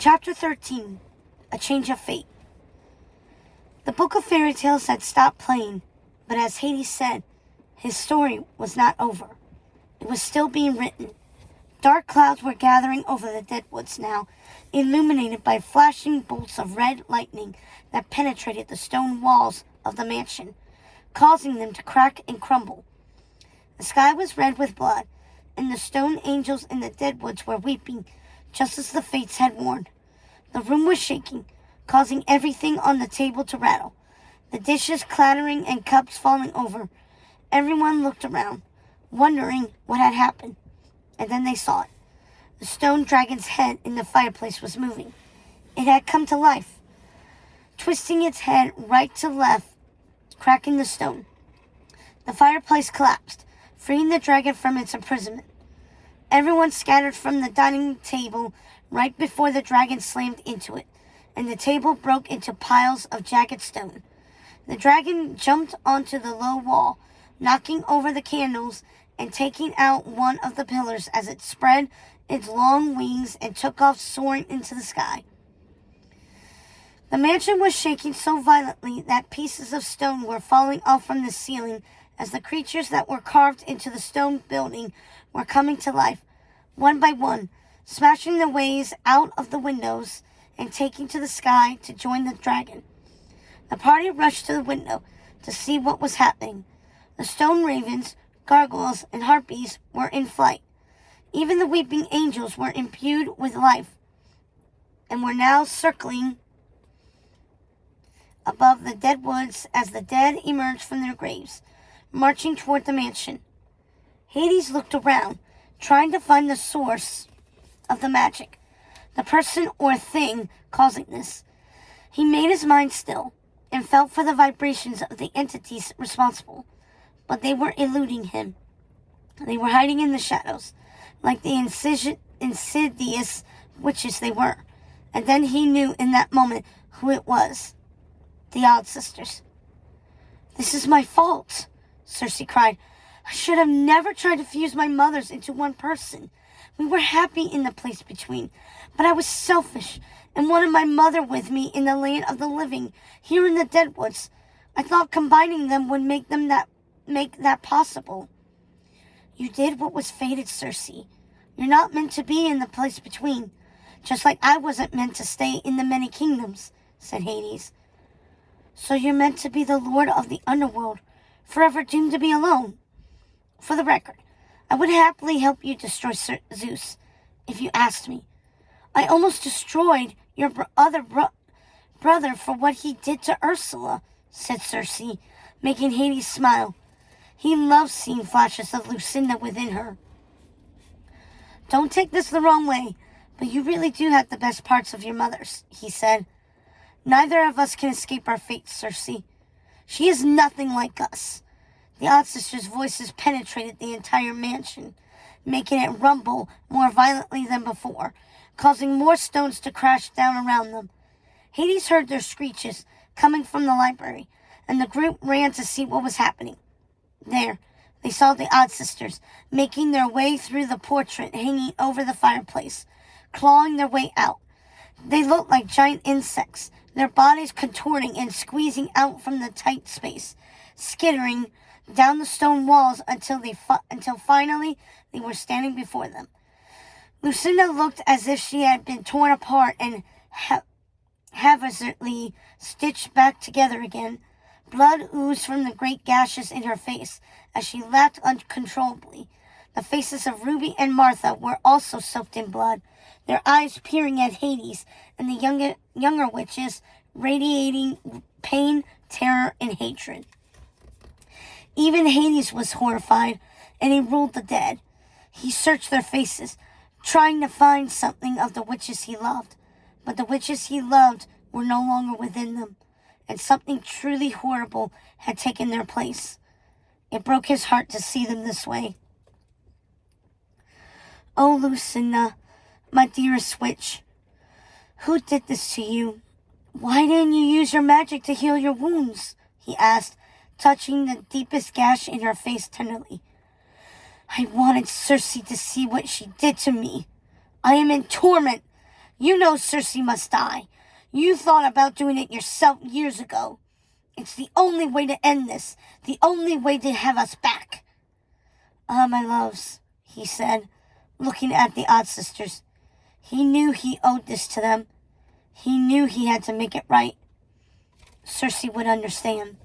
Chapter 13, A Change of Fate. The book of fairy tales had stopped playing, but as Hades said, his story was not over. It was still being written. Dark clouds were gathering over the dead woods now, illuminated by flashing bolts of red lightning that penetrated the stone walls of the mansion, causing them to crack and crumble. The sky was red with blood, and the stone angels in the dead woods were weeping, just as the fates had warned. The room was shaking, causing everything on the table to rattle, the dishes clattering and cups falling over. Everyone looked around, wondering what had happened, and then they saw it. The stone dragon's head in the fireplace was moving. It had come to life, twisting its head right to left, cracking the stone. The fireplace collapsed, freeing the dragon from its imprisonment. Everyone scattered from the dining table right before the dragon slammed into it, and the table broke into piles of jagged stone. The dragon jumped onto the low wall, knocking over the candles and taking out one of the pillars as it spread its long wings and took off soaring into the sky. The mansion was shaking so violently that pieces of stone were falling off from the ceiling as the creatures that were carved into the stone building were coming to life, one by one, smashing their ways out of the windows and taking to the sky to join the dragon. The party rushed to the window to see what was happening. The stone ravens, gargoyles, and harpies were in flight. Even the weeping angels were imbued with life and were now circling above the dead woods as the dead emerged from their graves, marching toward the mansion. Hades looked around, trying to find the source of the magic, the person or thing causing this. He made his mind still and felt for the vibrations of the entities responsible, but they were eluding him. They were hiding in the shadows, like the insidious witches they were. And then he knew in that moment who it was. The Odd Sisters. "This is my fault," Circe cried. "I should have never tried to fuse my mothers into one person. We were happy in the place between, but I was selfish and wanted my mother with me in the land of the living, here in the dead woods. I thought combining them would make that possible." "You did what was fated, Circe. You're not meant to be in the place between, just like I wasn't meant to stay in the many kingdoms," said Hades. "So you're meant to be the lord of the underworld, forever doomed to be alone. For the record, I would happily help you destroy Zeus, if you asked me. I almost destroyed your other brother for what he did to Ursula," said Circe, making Hades smile. He loved seeing flashes of Lucinda within her. "Don't take this the wrong way, but you really do have the best parts of your mothers," he said. "Neither of us can escape our fate, Circe. She is nothing like us." The Odd Sisters' voices penetrated the entire mansion, making it rumble more violently than before, causing more stones to crash down around them. Hades heard their screeches coming from the library, and the group ran to see what was happening. There, they saw the Odd Sisters making their way through the portrait hanging over the fireplace, clawing their way out. They looked like giant insects, their bodies contorting and squeezing out from the tight space, skittering down the stone walls until finally they were standing before them. Lucinda looked as if she had been torn apart and haphazardly stitched back together again. Blood oozed from the great gashes in her face as she laughed uncontrollably. The faces of Ruby and Martha were also soaked in blood, their eyes peering at Hades and the younger witches, radiating pain, terror, and hatred. Even Hades was horrified, and he ruled the dead. He searched their faces, trying to find something of the witches he loved, but the witches he loved were no longer within them, and something truly horrible had taken their place. It broke his heart to see them this way. "Oh, Lucinda, my dearest witch, who did this to you? Why didn't you use your magic to heal your wounds?" he asked, touching the deepest gash in her face tenderly. "I wanted Circe to see what she did to me. I am in torment. You know Circe must die. You thought about doing it yourself years ago. It's the only way to end this, the only way to have us back. Ah, my loves, he said, looking at the odd sisters. He knew he owed this to them. He knew he had to make it right. Circe would understand.